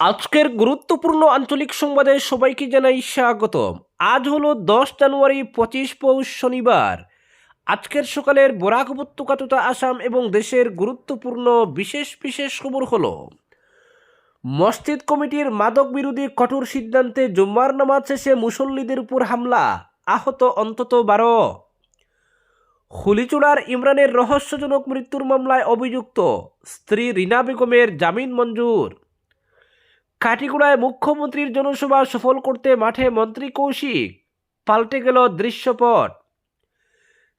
আজকের গুরুত্বপূর্ণ আঞ্চলিক সংবাদে সবাইকে জানাই স্বাগতম। আজ হলো 10 জানুয়ারি 25 পৌষ শনিবার। আজকের সকালের বরাক উপত্যকা তথা আসাম এবং দেশের গুরুত্বপূর্ণ বিশেষ বিশেষ খবর হলো: মসজিদ কমিটির মাদক বিরোধী কঠোর সিদ্ধান্তে জুম্মার নামাজ শেষে মুসল্লিদের উপর হামলা, আহত অন্তত 12। হুলিচুড়ার ইমরানের রহস্যজনক মৃত্যুর মামলায় অভিযুক্ত স্ত্রী রিনা বেগমের জামিন মঞ্জুর। কাটিগুড়ায় মুখ্যমন্ত্রীর জনসভা সফল করতে মাঠে মন্ত্রী কৌশিক, পাল্টে গেল দৃশ্যপট।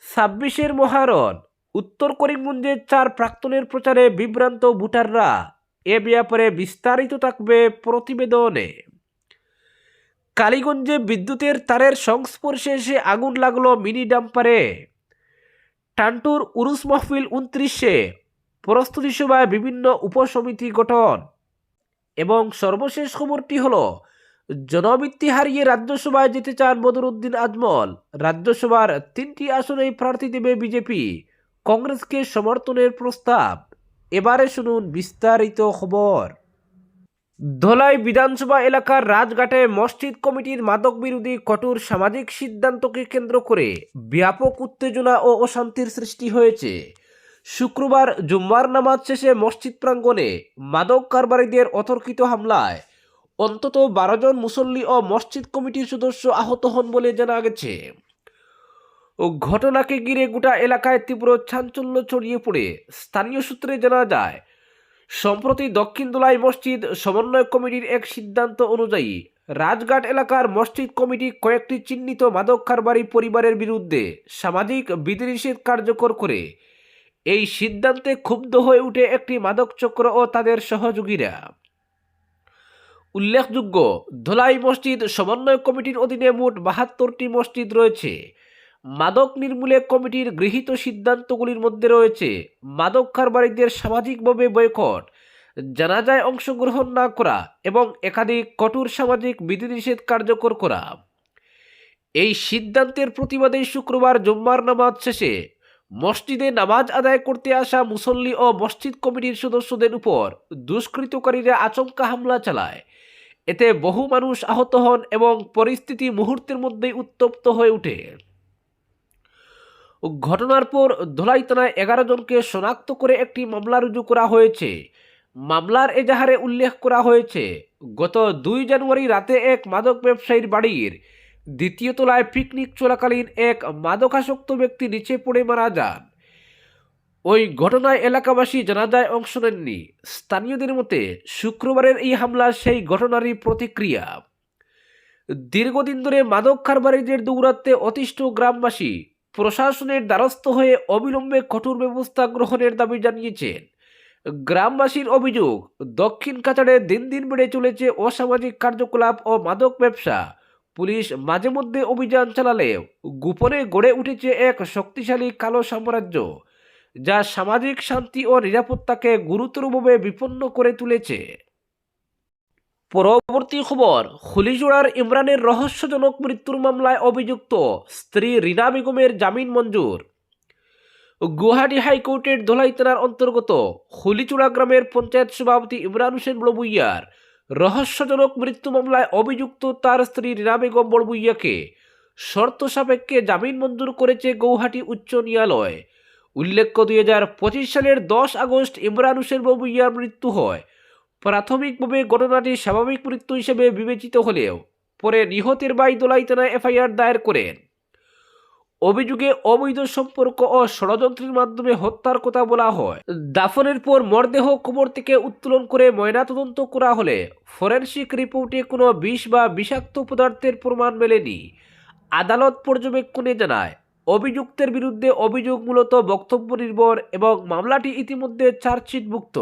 26-এর মহারণ, উত্তর করিমগঞ্জের 4 প্রাক্তনের প্রচারে বিভ্রান্ত ভোটাররা। এ ব্যাপারে বিস্তারিত থাকবে প্রতিবেদনে। কালীগঞ্জে বিদ্যুতের তারের সংস্পর্শে এসে আগুন লাগলো মিনি ডাম্পারে। টান্টুর উরুস মাহফিল 29-এ, প্রস্তুতি সভায় বিভিন্ন উপসমিতি গঠন। এবং সর্বশেষ খবরটি হলো, জনভিত্তি হারিয়ে রাজ্যসভায় যেতে চান বদরুদ্দিন আজমল। রাজ্যসভার 3টি আসনেই প্রার্থী দেবে বিজেপি, কংগ্রেসকে সমর্থনের প্রস্তাব। এবারে শুনুন বিস্তারিত খবর। ধলাই বিধানসভা এলাকার রাজঘাটে মসজিদ কমিটির মাদক বিরোধী কঠোর সামাজিক সিদ্ধান্তকে কেন্দ্র করে ব্যাপক উত্তেজনা ও অশান্তির সৃষ্টি হয়েছে। শুক্রবার জুম্মার নামাজ শেষে মসজিদ প্রাঙ্গণে মাদক কারবারিদের অতর্কিত হামলায় অন্তত 12 জন মুসল্লি ও মসজিদ কমিটির সদস্য আহত হন বলে জানা গেছে। ঘটনাকে ঘিরে গোটা এলাকায় তীব্র চাঞ্চল্য ছড়িয়ে পড়ে। স্থানীয় সূত্রে জানা যায়, সম্প্রতি দক্ষিণ দোলাই মসজিদ সমন্বয় কমিটির এক সিদ্ধান্ত অনুযায়ী রাজঘাট এলাকার মসজিদ কমিটি কয়েকটি চিহ্নিত মাদক কারবারি পরিবারের বিরুদ্ধে সামাজিক বিধিনিষেধ কার্যকর করে। এই সিদ্ধান্তে ক্ষুব্ধ হয়ে উঠে একটি মাদক চক্র ও তাদের সহযোগীরা। উল্লেখযোগ্য, ধলাই মসজিদ সমন্বয় কমিটির অধীনে মোট 72টি মসজিদ রয়েছে। মাদক নির্মূলে কমিটির গৃহীত সিদ্ধান্তগুলির মধ্যে রয়েছে মাদক কারবারিদের সামাজিকভাবে বয়কট, জানাজায় অংশগ্রহণ না করা এবং একাধিক কঠোর সামাজিক বিধিনিষেধ কার্যকর করা। এই সিদ্ধান্তের প্রতিবাদে শুক্রবার জুম্মার নামাজ শেষে মসজিদে নামাজ আদায় করতে আসা মুসল্লি ও মসজিদ কমিটির সদস্যদের উপর দুষ্কৃতকারীরা আচমকা হামলা চালায়। এতে বহু মানুষ আহত হন এবং পরিস্থিতি মুহূর্তের মধ্যেই উত্তপ্ত হয়ে ওঠে। ঘটনার পর ধলাই থানায় 11 জনকে শনাক্ত করে একটি মামলা রুজু করা হয়েছে। মামলার এজাহারে উল্লেখ করা হয়েছে, গত 2 জানুয়ারি রাতে এক মাদক ব্যবসায়ীর বাড়ির 2য় তলায় পিকনিক চলাকালীন এক মাদকাসক্ত ব্যক্তি নিচে পড়ে মারা যান। ওই ঘটনায় এলাকাবাসী জানাজায় অংশ নেননি। স্থানীয়দের মতে শুক্রবারের এই হামলা সেই ঘটনারই প্রতিক্রিয়া। দীর্ঘদিন ধরে মাদক কারবারিদের দৌরাত্মে অতিষ্ঠ গ্রামবাসী প্রশাসনের দ্বারস্থ হয়ে অবিলম্বে কঠোর ব্যবস্থা গ্রহণের দাবি জানিয়েছেন। গ্রামবাসীর অভিযোগ, দক্ষিণ কাছাড়ে দিন দিন বেড়ে চলেছে অসামাজিক কার্যকলাপ ও মাদক ব্যবসা। পুলিশ মাঝে মধ্যে অভিযান চালালেও গোপনে গড়ে উঠেছে এক শক্তিশালী কালো সাম্রাজ্য, যা সামাজিক শান্তি ও নিরাপত্তাকে গুরুতরভাবে বিপন্ন করে তুলেছে। পরবর্তী খবর, হুলিজোড়ার ইমরানের রহস্যজনক মৃত্যুর মামলায় অভিযুক্ত স্ত্রী রিনা বেগমের জামিন মঞ্জুর। গুয়াহাটি হাইকোর্টের ধলাই থানার অন্তর্গত হুলিচুড়া গ্রামের পঞ্চায়েত সভাপতি ইমরান হোসেন বড়ভূইয়ার রহস্যজনক মৃত্যু মামলায় অভিযুক্ত তার স্ত্রী রিনা বেগম বড়ভূইয়াকে শর্ত সাপেক্ষে জামিন মঞ্জুর করেছে গৌহাটি উচ্চ ন্যায়ালয়। উল্লেখ্য, 2025 সালের 10 আগস্ট ইমরান হোসেন বড়ভূইয়ার মৃত্যু হয়। প্রাথমিকভাবে ঘটনাটি স্বাভাবিক মৃত্যু হিসেবে বিবেচিত হলেও পরে নিহতের ভাই ধলাই থানায় এফআইআর দায়ের করেন। অভিযোগে অবৈধ সম্পর্ক ও ষড়যন্ত্রের মাধ্যমে হত্যার কথা বলা হয়। দাফনের পর মরদেহ কবর থেকে উত্তোলন করে ময়নাতদন্ত করা হলে ফরেনসিক রিপোর্টে কোনো বিষ বা বিষাক্ত পদার্থের প্রমাণ মেলেনি। আদালত পর্যবেক্ষণে জানায়, অভিযুক্তের বিরুদ্ধে অভিযোগ মূলত বক্তব্য নির্ভর এবং মামলাটি ইতিমধ্যে চার্জশিটভুক্ত।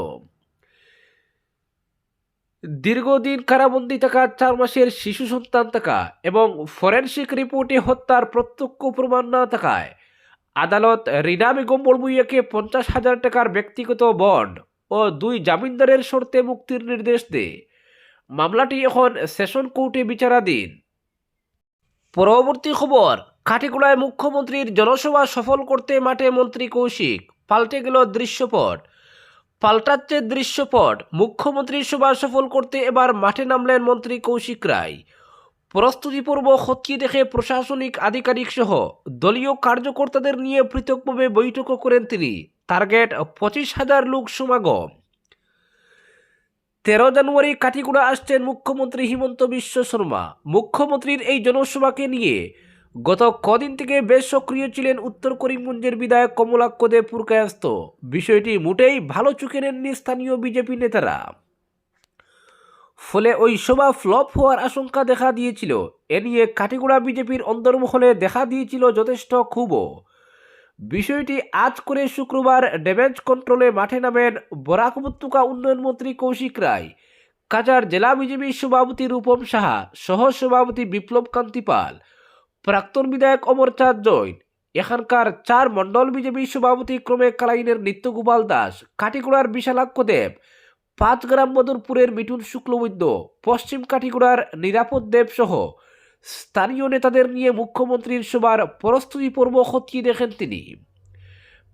দীর্ঘদিন কারাবন্দী থাকা, 4 মাসের শিশু সন্তান থাকা এবং ফরেনসিক রিপোর্টে হত্যার প্রত্যক্ষ প্রমাণ না থাকায় আদালত রিনা বেগম বড়ভূইয়াকে 50,000 টাকার ব্যক্তিগত বন্ড ও 2 জামিনদারের শর্তে মুক্তির নির্দেশ দেয়। মামলাটি এখন সেশন কোর্টে বিচারাধীন। পরবর্তী খবর, কাটিগড়ায় মুখ্যমন্ত্রীর জনসভা সফল করতে মাঠে মন্ত্রী কৌশিক, পাল্টে গেল দৃশ্যপট। পাল্টাচ্ছে দৃশ্যপট, মুখ্যমন্ত্রীর সভা সফল করতে এবার মাঠে নামলেন মন্ত্রী কৌশিক রায়। প্রস্তুতি পর্ব খতিয়ে দেখে প্রশাসনিক আধিকারিক সহ দলীয় কার্যকর্তাদের নিয়ে পৃথকভাবে বৈঠকও করেন তিনি। টার্গেট 25,000 লোক সমাগম। 13 জানুয়ারি কাটিগুড়া আসছেন মুখ্যমন্ত্রী হিমন্ত বিশ্ব শর্মা। মুখ্যমন্ত্রীর এই জনসভাকে নিয়ে গত কদিন থেকে বেশ সক্রিয় ছিলেন উত্তর করিমগঞ্জের বিধায়ক কমলাক্ষ দেব পুরকায়স্থ। বিষয়টি মোটেই ভালো চোখে নেননি স্থানীয় বিজেপি নেতারা। ফলে ওই সভা ফ্লপ হওয়ার আশঙ্কা দেখা দিয়েছিল। এ নিয়ে কাটিগুড়া বিজেপির অন্দরমহলে দেখা দিয়েছিল যথেষ্ট ক্ষোভও। বিষয়টি আজ করে শুক্রবার ড্যামেজ কন্ট্রোলে মাঠে নামেন বরাক উপত্যকা উন্নয়ন মন্ত্রী কৌশিক রায়, কাছাড় জেলা বিজেপি সভাপতি রূপম সাহা, সহ সভাপতি বিপ্লব কান্তি পাল, প্রাক্তন বিধায়ক অমরচাঁদ জৈন, এখানকার 4 মণ্ডল বিজেপি সভাপতি ক্রমে কালাইনের নিত্যগোপাল দাস, কাটিগুড়ার বিশালাক্ষ দেব, 5 গ্রাম মদনপুরের মিঠুন শুক্লবৈদ্য, পশ্চিম কাটিগুড়ার নিরাপদ দেব সহ স্থানীয় নেতাদের নিয়ে মুখ্যমন্ত্রীর সভার প্রস্তুতি পর্ব খতিয়ে দেখেন তিনি।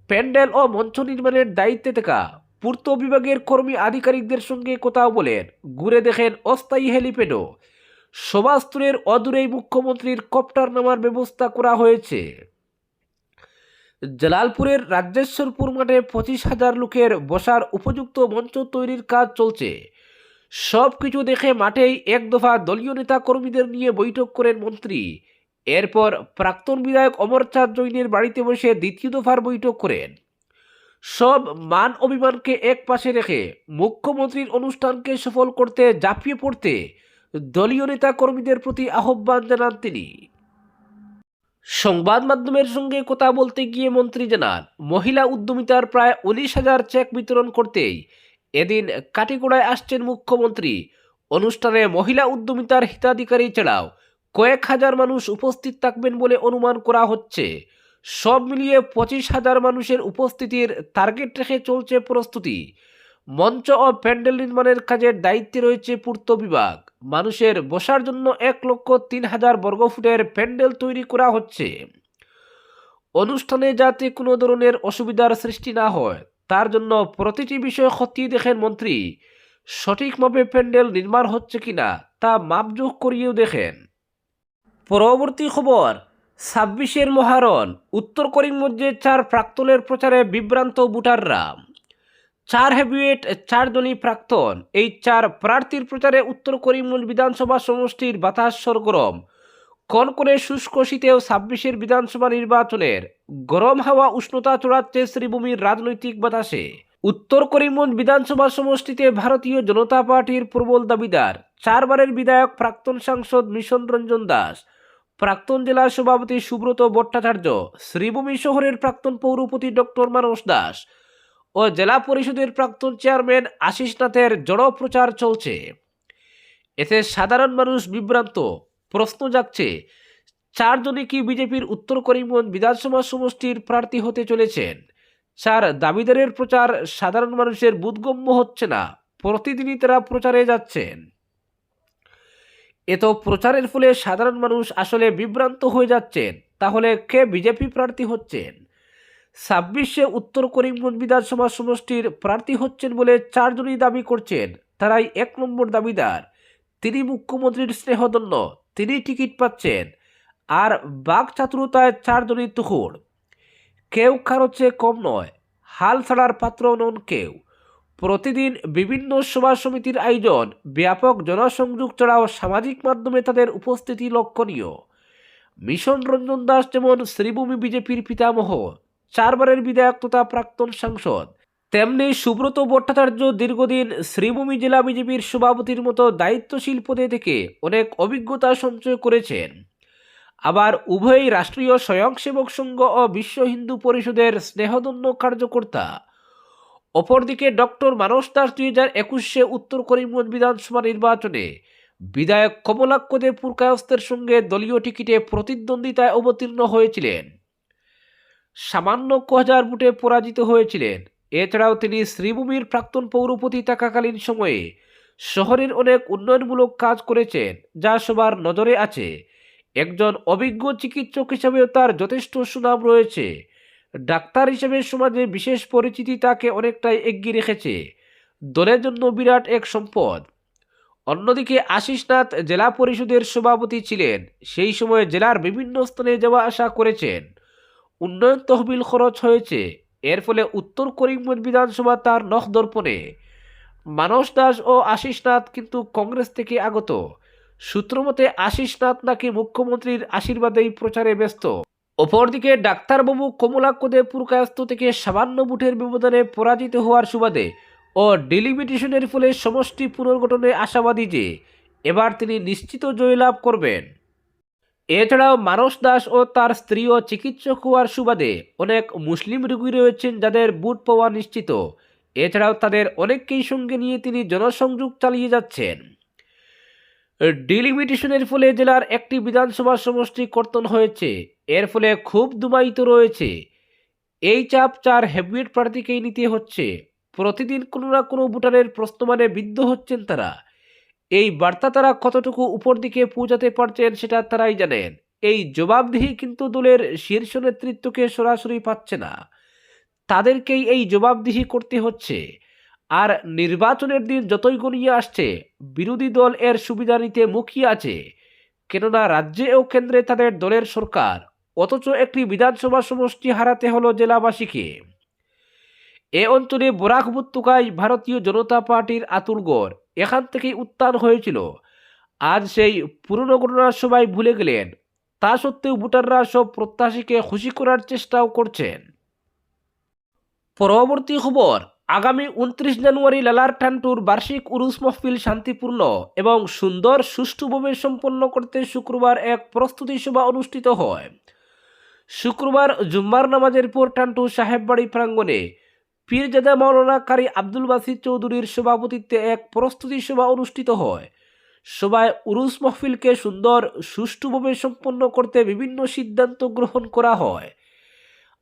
প্যান্ডেল ও মঞ্চ নির্মাণের দায়িত্বে থাকা পূর্ত বিভাগের কর্মী আধিকারিকদের সঙ্গে কথাও বলেন, ঘুরে দেখেন অস্থায়ী হেলিপ্যাডও। সভাস্থলের অদূরেই মুখ্যমন্ত্রীর কপ্টার নামার ব্যবস্থা করা হয়েছে। জালালপুরের রাজ্যেশ্বরপুর মাঠে 25,000 লোকের বসার উপযুক্ত মঞ্চ তৈরির কাজ চলছে। সব কিছু দেখে মাঠেই এক দফা দলীয় নেতা কর্মীদের নিয়ে বৈঠক করেন মন্ত্রী। এরপর প্রাক্তন বিধায়ক অমরচাঁদ জৈনের বাড়িতে বসে দ্বিতীয় দফার বৈঠক করেন। সব মান অভিমানকে এক পাশে রেখে মুখ্যমন্ত্রীর অনুষ্ঠানকে সফল করতে ঝাঁপিয়ে পড়তে দলীয় নেতা কর্মীদের প্রতি আহ্বান জানান তিনি। সংবাদ মাধ্যমের সঙ্গে কথা বলতে গিয়ে মন্ত্রী জানান, মহিলা উদ্যমিতার প্রায় 19,000 চেক বিতরণ করতেই এদিন কাটিগড়ায় আসছেন মুখ্যমন্ত্রী। অনুষ্ঠানে মহিলা উদ্যমিতার হিতাধিকারী ছাড়াও কয়েক হাজার মানুষ উপস্থিত থাকবেন বলে অনুমান করা হচ্ছে। সব মিলিয়ে 25,000 মানুষের উপস্থিতির টার্গেট রেখে চলছে প্রস্তুতি। মঞ্চ ও প্যান্ডেল নির্মাণের কাজের দায়িত্বে রয়েছে পূর্ত বিভাগ। মানুষের বসার জন্য 1,03,000 বর্গফুটের প্যান্ডেল তৈরি করা হচ্ছে। অনুষ্ঠানে যাতে কোনো ধরনের অসুবিধার সৃষ্টি না হয় তার জন্য প্রতিটি বিষয় খতিয়ে দেখেন মন্ত্রী। সঠিকভাবে প্যান্ডেল নির্মাণ হচ্ছে কিনা তা মাপজোক করিয়েও দেখেন। পরবর্তী খবর, 26-এর মহারণ। উত্তর করিমগঞ্জে 4 প্রাক্তনের প্রচারে বিভ্রান্ত ভোটাররা। 4 হেভিওয়েট 4 জনই প্রাক্তন। এই 4 প্রার্থীর প্রচারে উত্তর করিমগঞ্জ বিধানসভা সমষ্টির বাতাস সরগরম। কনকনে শুষ্ক শীতেও 26-এর বিধানসভা নির্বাচনের গরম হাওয়া উষ্ণতা চড়াচ্ছে শ্রীভূমির রাজনৈতিক বাতাসে। উত্তর করিমগঞ্জ বিধানসভা সমষ্টিতে ভারতীয় জনতা পার্টির প্রবল দাবিদার 4 বারের বিধায়ক প্রাক্তন সাংসদ মিশন রঞ্জন দাস, প্রাক্তন জেলা সভাপতি সুব্রত ভট্টাচার্য, শ্রীভূমি শহরের প্রাক্তন পৌরপতি ডক্টর মানস দাস ও জেলা পরিষদের প্রাক্তন চেয়ারম্যান আশিস নাথের জড়ো প্রচার চলছে। এতে সাধারণ মানুষ বিভ্রান্ত। প্রশ্ন জাগছে, 4 জনই কি বিজেপির উত্তর করিমগঞ্জ বিধানসভা সমষ্টির প্রার্থী হতে চলেছেন? 4 দাবিদারের প্রচার সাধারণ মানুষের বোধগম্য হচ্ছে না। প্রতিদিনই তারা প্রচারে যাচ্ছেন। এত প্রচারের ফলে সাধারণ মানুষ আসলে বিভ্রান্ত হয়ে যাচ্ছেন। তাহলে কে বিজেপি প্রার্থী হচ্ছেন? 26-এ উত্তর করিমগঞ্জ বিধানসভা সমষ্টির প্রার্থী হচ্ছেন বলে 4 জনই দাবি করছেন। তারাই 1 নম্বর দাবিদার। তিনি মুখ্যমন্ত্রীর স্নেহধন্য, তিনি টিকিট পাচ্ছেন। আর বাক চাতুরতায় 4 জনই তুখুড়। কেউ কারো চেয়ে কম নয়, হাল ছাড়ার পাত্র নন কেউ। প্রতিদিন বিভিন্ন সভা সমিতির আয়োজন, ব্যাপক জনসংযোগ ছাড়াও সামাজিক মাধ্যমে তাদের উপস্থিতি লক্ষণীয়। মিশন রঞ্জন দাস যেমন শ্রীভূমি বিজেপির পিতামহ, 4 বারের বিধায়ক তথা প্রাক্তন সাংসদ, তেমনি সুব্রত ভট্টাচার্য দীর্ঘদিন শ্রীভূমি জেলা বিজেপির সভাপতির মতো দায়িত্বশীল পদে থেকে অনেক অভিজ্ঞতা সঞ্চয় করেছেন। আবার উভয়ই রাষ্ট্রীয় স্বয়ংসেবক সংঘ ও বিশ্ব হিন্দু পরিষদের স্নেহধন্য কার্যকর্তা। অপরদিকে ডক্টর মানস দাস 2021-এ উত্তর করিমগঞ্জ বিধানসভা নির্বাচনে বিধায়ক কমলাক্ষ দেব পুরকায়স্থের সঙ্গে দলীয় টিকিটে প্রতিদ্বন্দ্বিতায় অবতীর্ণ হয়েছিলেন। সামান্য কহাজার ভোটে পরাজিত হয়েছিলেন। এছাড়াও তিনি শ্রীভূমির প্রাক্তন পৌরপতি থাকাকালীন সময়ে শহরের অনেক উন্নয়নমূলক কাজ করেছেন, যা সবার নজরে আছে। একজন অভিজ্ঞ চিকিৎসক হিসেবেও তার যথেষ্ট সুনাম রয়েছে। ডাক্তার হিসেবে সমাজে বিশেষ পরিচিতি তাকে অনেকটাই এগিয়ে রেখেছে, দলের জন্য বিরাট এক সম্পদ। অন্যদিকে আশিস নাথ জেলা পরিষদের সভাপতি ছিলেন, সেই সময়ে জেলার বিভিন্ন স্থানে যাওয়া আসা করেছেন, উন্নয়ন তহবিল খরচ হয়েছে, এর ফলে উত্তর করিমগঞ্জ বিধানসভা তার নখ দর্পণে। মানস দাস ও আশিস নাথ কিন্তু কংগ্রেস থেকে আগত। সূত্রমতে আশিস নাথ নাকি মুখ্যমন্ত্রীর আশীর্বাদেই প্রচারে ব্যস্ত। অপরদিকে ডাক্তারবাবু কমলাক্ষ পুরকায়স্থ থেকে সামান্য ভোটের ব্যবধানে পরাজিত হওয়ার সুবাদে ও ডিলিমিটেশনের ফলে সমষ্টি পুনর্গঠনে আশাবাদী যে এবার তিনি নিশ্চিত জয়লাভ করবেন। এছাড়াও মানস দাস ও তার স্ত্রীও চিকিৎসক হওয়ার সুবাদে অনেক মুসলিম রোগী রয়েছেন যাদের ভোট পাওয়া নিশ্চিত। এছাড়াও তাদের অনেককেই সঙ্গে নিয়ে তিনি জনসংযোগ চালিয়ে যাচ্ছেন। ডিলিমিটেশনের ফলে জেলার একটি বিধানসভা সমষ্টি কর্তন হয়েছে, এর ফলে খুব দুমায়িত রয়েছে। এই চাপ 4 হেভিওয়েট প্রার্থীকেই নিতে হচ্ছে। প্রতিদিন কোনো না কোনো ভোটারের প্রশ্নমানে বিদ্ধ হচ্ছেন তারা। এই বার্তা তারা কতটুকু উপর দিকে পৌঁছাতে পারছেন সেটা তারাই জানেন। এই জবাবদিহি কিন্তু দলের শীর্ষ নেতৃত্বকে সরাসরি পাচ্ছে না, তাদেরকেই এই জবাবদিহি করতে হচ্ছে। আর নির্বাচনের দিন যতই গড়িয়ে আসছে, বিরোধী দল এর সুবিধা নিতে মুখিয়ে আছে, কেননা রাজ্যে ও কেন্দ্রে তাদের দলের সরকার, অথচ একটি বিধানসভা সমষ্টি হারাতে হলো জেলাবাসীকে। এ অঞ্চলে বরাক উপত্যকায় ভারতীয় জনতা পার্টির আতুরগড়, এখান থেকেই উত্থান হয়েছিল। আজ সেই পুরনো ঘটনার সবাই ভুলে গেলেন, তা সত্ত্বেও ভোটাররা সব প্রত্যাশীকে খুশি করার চেষ্টাও করছেন। পরবর্তী খবর, আগামী 29 জানুয়ারি লালার টান্টুর বার্ষিক উরুস মাহফিল শান্তিপূর্ণ এবং সুন্দর সুষ্ঠুভাবে সম্পন্ন করতে শুক্রবার এক প্রস্তুতি সভা অনুষ্ঠিত হয়। শুক্রবার জুম্মার নামাজের পর টান্টু সাহেববাড়ি প্রাঙ্গণে পীরজাদা মাওলানা কারি আব্দুল বাসিত চৌধুরীর সভাপতিত্বে এক প্রস্তুতি সভা অনুষ্ঠিত হয়। সভায় উরুস মাহফিলকে সুন্দর সুষ্ঠুভাবে সম্পন্ন করতে বিভিন্ন সিদ্ধান্ত গ্রহণ করা হয়।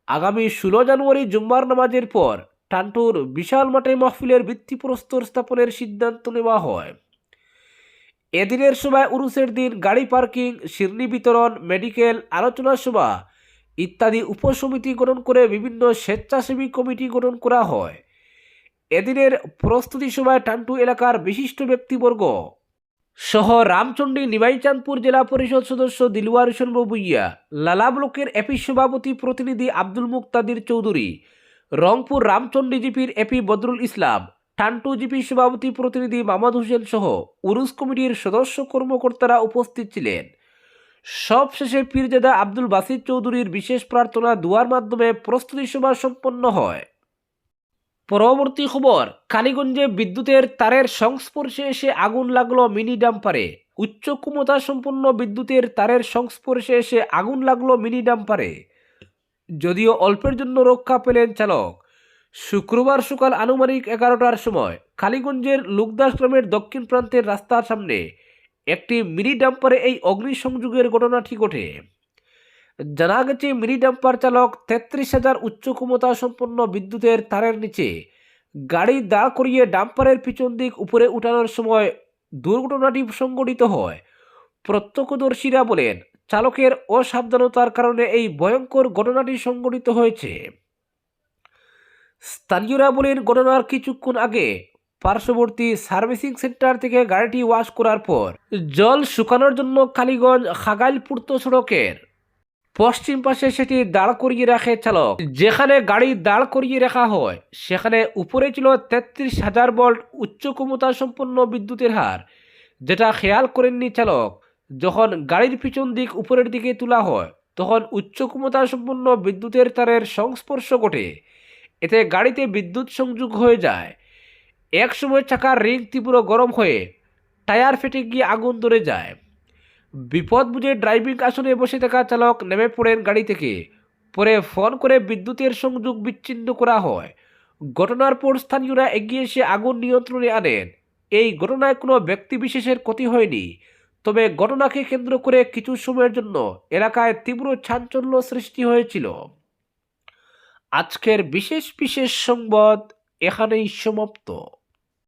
আগামী 16 জানুয়ারি জুম্মার নামাজের পর টান্টুর বিশাল মাঠে মাহফিলের ভিত্তিপ্রস্তর স্থাপনের সিদ্ধান্ত নেওয়া হয়। এদিনের সভায় উরুসের দিন গাড়ি পার্কিং, শিরনি বিতরণ, মেডিকেল, আলোচনা সভা ইত্যাদি উপসমিতি গঠন করে বিভিন্ন স্বেচ্ছাসেবী কমিটি গঠন করা হয়। এদিনের প্রস্তুতি সভায় টান্টু এলাকার বিশিষ্ট ব্যক্তিবর্গ সহ রামচন্ডী নিমাইচাঁদপুর জেলা পরিষদ সদস্য দিলওয়ার হোসেন ভুইয়া, লালা ব্লকের এপি সভাপতি প্রতিনিধি আব্দুল মুক্তাদির চৌধুরী, রংপুর রামচন্ডী জিপির এপি বদরুল ইসলাম, টান্টু জিপি সভাপতি প্রতিনিধি মাহমুদ হোসেন সহ উরুস কমিটির সদস্য কর্মকর্তারা উপস্থিত ছিলেন। সবশেষে পীরজাদা আব্দুল বাসিত চৌধুরীর বিশেষ প্রার্থনা দুয়ার মাধ্যমে প্রস্তুতি সভা সম্পন্ন হয়। পরবর্তী খবর, কালীগঞ্জে বিদ্যুতের তারের সংস্পর্শে এসে আগুন লাগলো মিনি ডাম্পারে। উচ্চ ক্ষমতা সম্পন্ন বিদ্যুতের তারের সংস্পর্শে এসে আগুন লাগলো মিনি ডাম্পারে, যদিও অল্পের জন্য রক্ষা পেলেন চালক। শুক্রবার সকাল আনুমানিক 11টার সময় কালীগঞ্জের লোকদাস গ্রামের দক্ষিণ প্রান্তের রাস্তার সামনে একটি মিনি ডাম্পারে এই অগ্নিসংযোগের ঘটনাটি ঘটে। জানা গেছে, মিনি ডাম্পার চালক 33,000 উচ্চ ক্ষমতা সম্পন্ন বিদ্যুতের তারের নিচে গাড়ি দাঁড় করিয়ে ডাম্পারের পিছন দিক উপরে উঠানোর সময় দুর্ঘটনাটি সংঘটিত হয়। প্রত্যক্ষদর্শীরা বলেন, চালকের অসাবধানতার কারণে এই ভয়ঙ্কর ঘটনাটি সংঘটিত হয়েছে। স্থানীয়রা বলেন, ঘটনার কিছুক্ষণ আগে পার্শ্ববর্তী সার্ভিসিং সেন্টার থেকে গাড়িটি ওয়াশ করার পর জল শুকানোর জন্য কালীগঞ্জ খাগাইল পূর্ত সড়কের পশ্চিম পাশে সেটি দাঁড় করিয়ে রাখে চালক। যেখানে গাড়ি দাঁড় করিয়ে রাখা হয় সেখানে উপরে ছিল 33,000 ভোল্ট উচ্চ ক্ষমতা সম্পন্ন বিদ্যুতের হার, যেটা খেয়াল করেননি চালক। যখন গাড়ির পিছন দিক উপরের দিকে তোলা হয় তখন উচ্চ ক্ষমতা সম্পন্ন বিদ্যুতের তারের সংস্পর্শ ঘটে, এতে গাড়িতে বিদ্যুৎ সংযোগ হয়ে যায়। এক সময় চাকার রিং তীব্র গরম হয়ে টায়ার ফেটে গিয়ে আগুন ধরে যায়। বিপদ বুঝে ড্রাইভিং আসনে বসে থাকা চালক নেমে পড়েন গাড়ি থেকে। পরে ফোন করে বিদ্যুতের সংযোগ বিচ্ছিন্ন করা হয়। ঘটনার পর স্থানীয়রা এগিয়ে এসে আগুন নিয়ন্ত্রণে আনেন। এই ঘটনায় কোনো ব্যক্তিবিশেষের ক্ষতি হয়নি, তবে ঘটনাকে কেন্দ্র করে কিছু সময়ের জন্য এলাকায় তীব্র চাঞ্চল্য সৃষ্টি হয়েছিল। আজকের বিশেষ সংবাদ এখানেই সমাপ্ত।